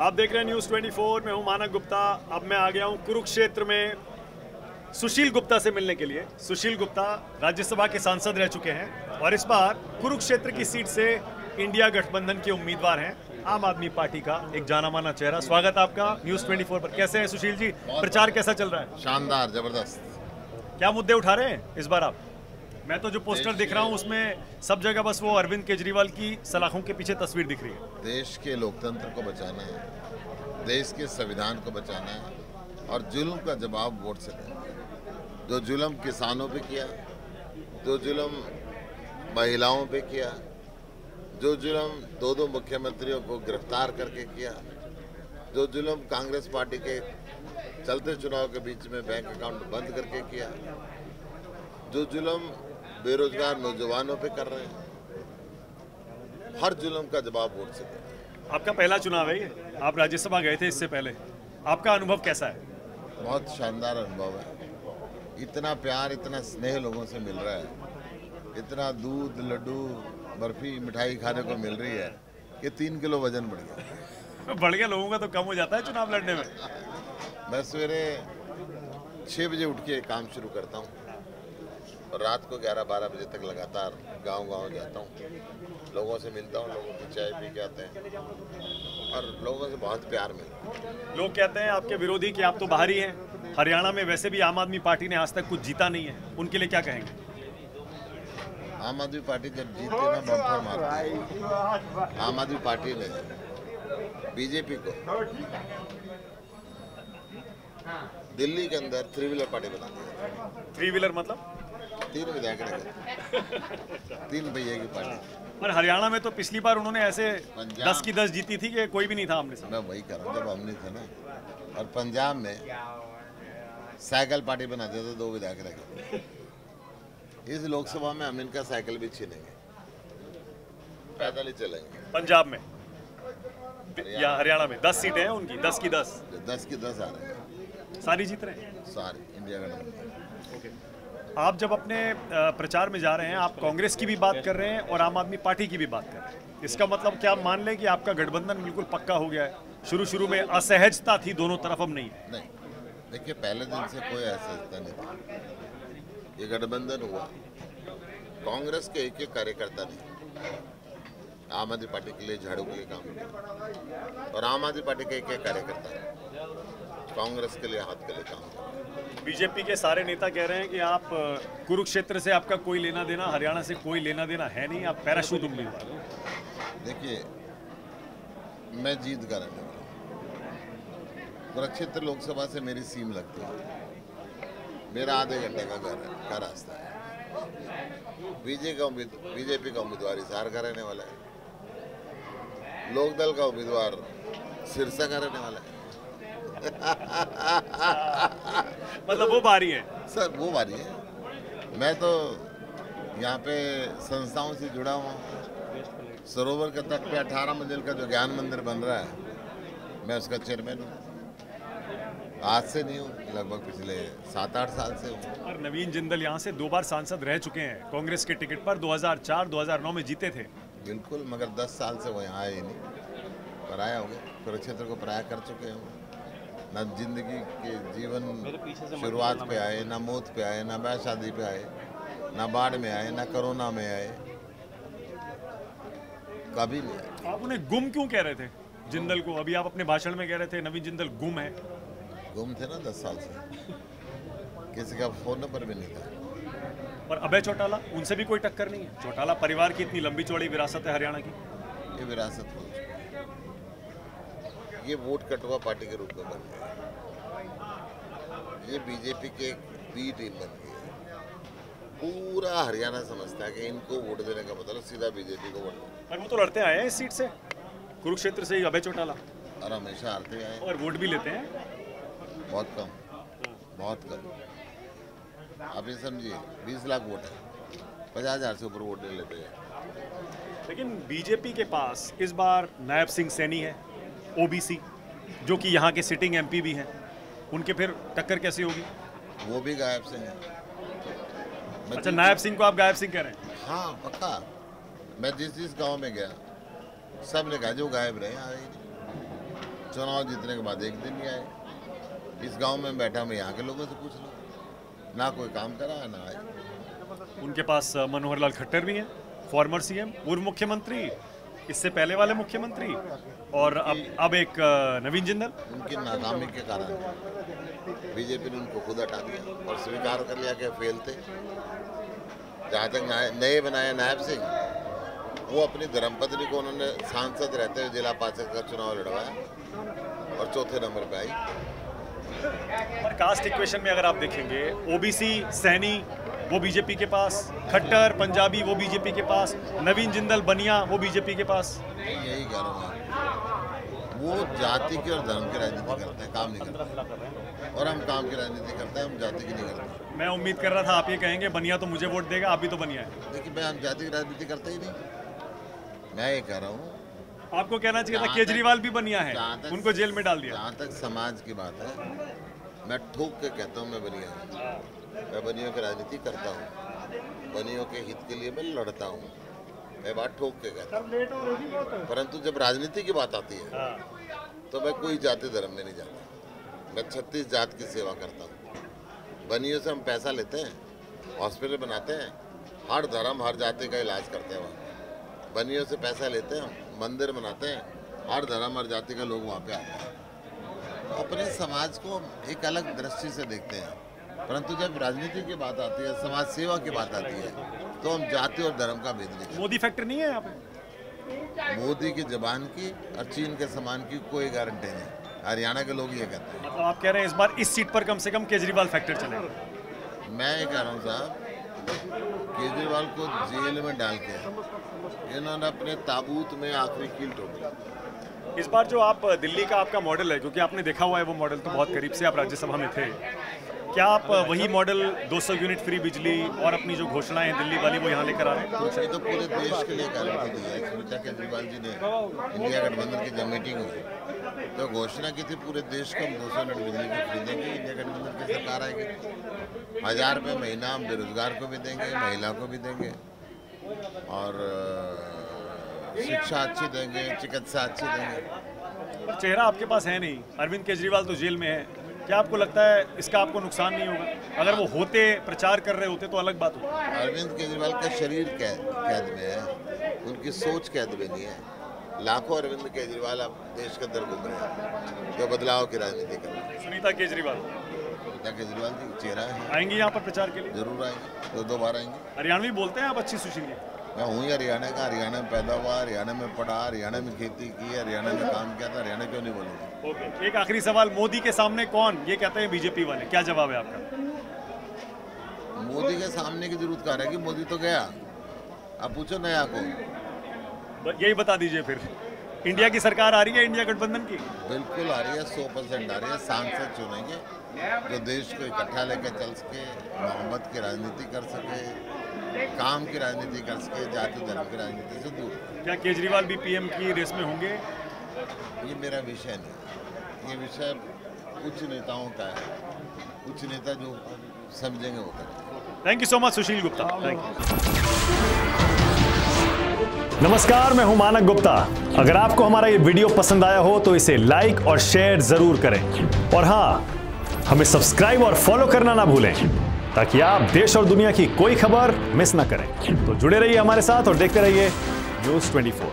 आप देख रहे हैं न्यूज़ 24। मैं हूं मानक गुप्ता। अब मैं आ गया हूं कुरुक्षेत्र में सुशील गुप्ता से मिलने के लिए। सुशील गुप्ता राज्यसभा के सांसद रह चुके हैं और इस बार कुरुक्षेत्र की सीट से इंडिया गठबंधन के उम्मीदवार हैं। आम आदमी पार्टी का एक जाना माना चेहरा। स्वागत आपका न्यूज़ 24 पर। कैसे हैं सुशील जी? प्रचार कैसा चल रहा है? शानदार, जबरदस्त। क्या मुद्दे उठा रहे हैं इस बार आप? मैं तो जो पोस्टर दिख रहा हूँ उसमें सब जगह बस वो अरविंद केजरीवाल की सलाखों के पीछे तस्वीर दिख रही है। देश के लोकतंत्र को बचाना है, देश के संविधान को बचाना है और जुल्म का जवाब वोट से देना। जो जुल्म किसानों पे किया, जो जुल्म महिलाओं पे किया, जो जुल्म दो मुख्यमंत्रियों को गिरफ्तार करके किया, जो जुल्म कांग्रेस पार्टी के चलते चुनाव के बीच में बैंक अकाउंट बंद करके किया, जो जुल्म बेरोजगार नौजवानों पे कर रहे हैं, हर जुल्म का जवाब वोट से दें। आपका पहला चुनाव है ये? आप राज्यसभा गए थे इससे पहले, आपका अनुभव कैसा है? बहुत शानदार अनुभव है। इतना प्यार, इतना स्नेह लोगों से मिल रहा है, इतना दूध, लड्डू, बर्फी, मिठाई खाने को मिल रही है कि 3 किलो वजन बढ़ गया। बढ़ गया? लोगों का तो कम हो जाता है चुनाव लड़ने में। मैं सवेरे 6 बजे उठ के काम शुरू करता हूँ और रात को 11-12 बजे तक लगातार गांव-गांव जाता हूँ, लोगों से मिलता हूँ, लोगों की चाय पी के आते हैं और लोगों से बहुत प्यार मिलता है। लोग कहते हैं आपके विरोधी कि आप तो बाहर ही हैं। हरियाणा में वैसे भी आम आदमी पार्टी ने आज तक कुछ जीता नहीं है, उनके लिए क्या कहेंगे? आम आदमी पार्टी जब जीतती है ना, बम्पर मारती है। आम आदमी पार्टी ने बीजेपी को दिल्ली के अंदर 3 व्हीलर पार्टी बना दी। 3 व्हीलर मतलब? 3 विधायक रखे, 3 पहिए की पार्टी। पर हरियाणा में तो पिछली बार उन्होंने ऐसे 10 की 10 जीती थी कि कोई भी नहीं था आमने सामने। मैं वही कर रहा हूँ, जब हमने थे ना। और पंजाब में साइकिल पार्टी बनाते थे, 2 विधायक रखे। इस लोकसभा में हम इनका साइकिल भी छीनेंगे, पैदल ही चलेंगे। पंजाब में या हरियाणा में 10 सीटें हैं उनकी, 10 की 10। 10 की 10 आ रहे हैं, सारी जीत रहे हैं सारी इंडिया गठबंधन। ओके। आप जब अपने प्रचार में जा रहे हैं, आप कांग्रेस की भी बात कर रहे हैं और आम आदमी पार्टी की भी बात कर रहे हैं। इसका मतलब क्या आप मान लें कि आपका गठबंधन बिल्कुल पक्का हो गया है? शुरू में असहजता थी दोनों तरफ, अब नहीं है? नहीं, देखिए पहले दिन से कोई असहजता नहीं थी। ये गठबंधन हुआ, कांग्रेस के एक कार्यकर्ता ने आम आदमी पार्टी के लिए, झाड़ू के लिए काम किया और आम आदमी पार्टी के एक कार्यकर्ता ने कांग्रेस के लिए, हाथ के लिए काम किया। बीजेपी के सारे नेता कह रहे हैं कि आप कुरुक्षेत्र से आपका कोई लेना देना, हरियाणा से कोई लेना देना है नहीं, आप पैराशूट उम्मीदवार। देखिए, मैं जीत का रहने वाला हूँ। कुरुक्षेत्र लोकसभा से मेरी सीम लगती है, मेरा आधे घंटे का घर का रास्ता है। बीजेपी का उम्मीदवार हिसार का रहने वाला है, लोकदल का उम्मीदवार सिरसा का रहने वाला है। मतलब वो बारी है सर, वो बारी है। मैं तो यहाँ पे संस्थाओं से जुड़ा हुआ हूँ। सरोवर के तट पे 18 मंजिल का जो ज्ञान मंदिर बन रहा है, मैं उसका चेयरमैन हूँ। आज से नहीं हूँ, लगभग पिछले 7-8 साल से हूँ। और नवीन जिंदल यहाँ से 2 बार सांसद रह चुके हैं कांग्रेस के टिकट पर। 2004-2009 में जीते थे। बिल्कुल, मगर 10 साल से वो यहाँ आए ही नहीं, पराया हो गए। कुरुक्षेत्र को पराया कर चुके हैं। ना जिंदगी के जीवन शुरुआत पे आए, ना मौत पे आए, ना ब्याह शादी पे आए, ना बाढ़ में आए, ना कोरोना में आए, कभी नहीं आए। आप उन्हें गुम क्यों कह रहे थे जिंदल को? अभी आप अपने भाषण में कह रहे थे नवीन जिंदल गुम है। गुम थे ना 10 साल से, किसी का फोन नंबर भी नहीं था। और अभय चौटाला, उनसे भी कोई टक्कर नहीं है? चौटाला परिवार की इतनी लंबी चौड़ी विरासत है हरियाणा की। ये विरासत हो चुकी है, ये वोट कटवा पार्टी के रूप में बन गया। ये बीजेपी के एक बी टीम बन गई है। पूरा हरियाणा समझता है कि इनको वोट देने का मतलब सीधा बीजेपी को वोट देना। पर वो तो लड़ते आए हैं इस सीट से, कुरुक्षेत्र से ही अभय चौटाला, और हमेशा हारते आए और वोट भी लेते हैं बहुत कम, बहुत कम। आप ये समझिए, 20 लाख वोट है, 50,000 से ऊपर वोट नहीं लेते हैं। लेकिन बीजेपी के पास इस बार नायब सिंह सैनी है, ओबीसी, जो कि यहाँ के सिटिंग एमपी भी हैं। उनके फिर टक्कर कैसी होगी? वो भी गायब सिंह है। अच्छा, नायब सिंह को आप गायब सिंह कह रहे हैं? हाँ, पक्का। मैं जिस गांव में गया, सब ने कहा जो गायब रहे, आ ही नहीं। चुनाव जीतने के बाद एक दिन नहीं आए। इस गांव में बैठा, मैं यहाँ के लोगों से पूछ लो, ना कोई काम करा ना आए। उनके पास मनोहर लाल खट्टर भी हैं, फॉर्मर सीएम, पूर्व मुख्यमंत्री, इससे पहले वाले मुख्यमंत्री, और अब एक नवीन जिंदल। उनकी नाकामी के कारण बीजेपी ने उनको खुद हटा दिया और स्वीकार कर लिया कि फेल थे। जहाँ तक नए बनाए नायब सिंह, वो अपनी धर्मपत्नी को उन्होंने सांसद रहते हुए जिला पार्षद का चुनाव लड़वाया और चौथे नंबर पे आई। और कास्ट इक्वेशन में अगर आप देखेंगे, ओबीसी सैनी वो बीजेपी के पास, खट्टर पंजाबी वो बीजेपी के पास, नवीन जिंदल बनिया वो बीजेपी के पास। यही कह रहा हूँ, वो जाति की और धर्म की राजनीति करते हैं, काम नहीं करते। और हम काम की राजनीति करते हैं, हम जाति की नहीं करते। मैं उम्मीद कर रहा था आप ये कहेंगे बनिया तो मुझे वोट देगा, आप भी तो बनिया है। देखिए, मैं हम जाति की राजनीति करते ही नहीं। मैं ये कह रहा हूँ, आपको कहना चाहिए था केजरीवाल भी बनिया है, उनको जेल में डाल दिया। जहाँ तक समाज की बात है, मैं ठोक के कहता हूँ मैं बनिया हूँ। मैं बनियों की राजनीति करता हूँ, बनियों के हित के लिए मैं लड़ता हूँ। मैं बात ठोक के कहता हूँ। परंतु जब राजनीति की बात आती है तो मैं कोई जाति धर्म में नहीं जाता। मैं 36 जात की सेवा करता हूँ। बनियों से हम पैसा लेते हैं, हॉस्पिटल बनाते हैं, हर धर्म हर जाति का इलाज करते हैं। वहाँ बनियों से पैसा लेते हैं, मंदिर बनाते हैं, हर धर्म हर जाति का लोग वहाँ पे आते हैं। तो अपने समाज को एक अलग दृष्टि से देखते हैं। परंतु जब राजनीति की बात आती है, समाज सेवा की बात आती है, तो हम जाति और धर्म का भेद नहीं करते। मोदी फैक्टर नहीं है यहाँ पे? मोदी की जबान की और चीन के समान की कोई गारंटी नहीं। हरियाणा के लोग ये कहते हैं। मतलब आप कह रहे हैं इस बार इस सीट पर कम से कम केजरीवाल फैक्टर चलेगा? मैं ये कह रहा हूँ साहब, केजरीवाल को जेल में डाल के इन्होंने अपने ताबूत में आखिरी कील ठोक। इस बार जो आप दिल्ली का आपका मॉडल है, क्योंकि आपने देखा हुआ है वो मॉडल तो बहुत करीब से, आप राज्यसभा में थे, क्या आप वही मॉडल 200 यूनिट फ्री बिजली और अपनी जो घोषणाएं दिल्ली वाली वो यहाँ लेकर आ रहे हैं? ये तो पूरे देश के लिए गारंटी दी है। स्मिता केजरीवाल जी ने इंडिया गठबंधन की जब मीटिंग हुई तो घोषणा की थी पूरे देश को हम 200 यूनिट बिजली की फ्री देंगे। इंडिया गठबंधन की सरकार आएगी, 1000 रुपये महीना हम बेरोजगार को भी देंगे, महिला को भी देंगे, और शिक्षा अच्छी देंगे, चिकित्सा अच्छी देंगे। चेहरा आपके पास है नहीं, अरविंद केजरीवाल तो जेल में है। क्या आपको लगता है इसका आपको नुकसान नहीं होगा? अगर वो होते, प्रचार कर रहे होते तो अलग बात होती। अरविंद केजरीवाल का शरीर कैद में है, उनकी सोच कैद में नहीं है। लाखों अरविंद केजरीवाल अब देश के अंदर घूम रहे हैं जो बदलाव की राजनीति कर रहे हैं। सुनीता केजरीवाल जी चेहरा है, आएंगी यहाँ पर प्रचार के लिए? जरूर आएंगे, 2 बार आएंगे। हरियाणवी बोलते हैं आप अच्छी सुशील? मैं हूँ ही हरियाणा का, हरियाणा में पैदा हुआ, हरियाणा में पढ़ा, हरियाणा में खेती की, हरियाणा में काम किया था। हरियाणा क्यों नहीं बोलूँगा? ओके, एक आखिरी सवाल, मोदी के सामने कौन, ये कहते हैं बीजेपी वाले, क्या जवाब है आपका? मोदी के सामने की जरूरत कहाँ रहेगी? मोदी तो गया, अब पूछो नया को। यही बता दीजिए फिर, इंडिया की सरकार आ रही है, इंडिया गठबंधन की? बिल्कुल आ रही है, 100% आ रही है। सांसद चुनेंगे जो देश को इकट्ठा लेकर चल सके, मोहब्बत की राजनीति कर सके, काम की राजनीति कर सके, जाति धर्म की राजनीति से दूर। क्या केजरीवाल भी पीएम की रेस में होंगे? ये मेरा विषय नहीं, ये विषय उच्च नेताओं का है। उच्च नेता जो समझेंगे वो करेंगे। Thank you so much Sushil Gupta. Thank you. नमस्कार, मैं हूं मानक गुप्ता। अगर आपको हमारा ये वीडियो पसंद आया हो तो इसे लाइक और शेयर जरूर करें, और हाँ, हमें सब्सक्राइब और फॉलो करना ना भूलें ताकि आप देश और दुनिया की कोई खबर मिस ना करें। तो जुड़े रहिए हमारे साथ और देखते रहिए News 24।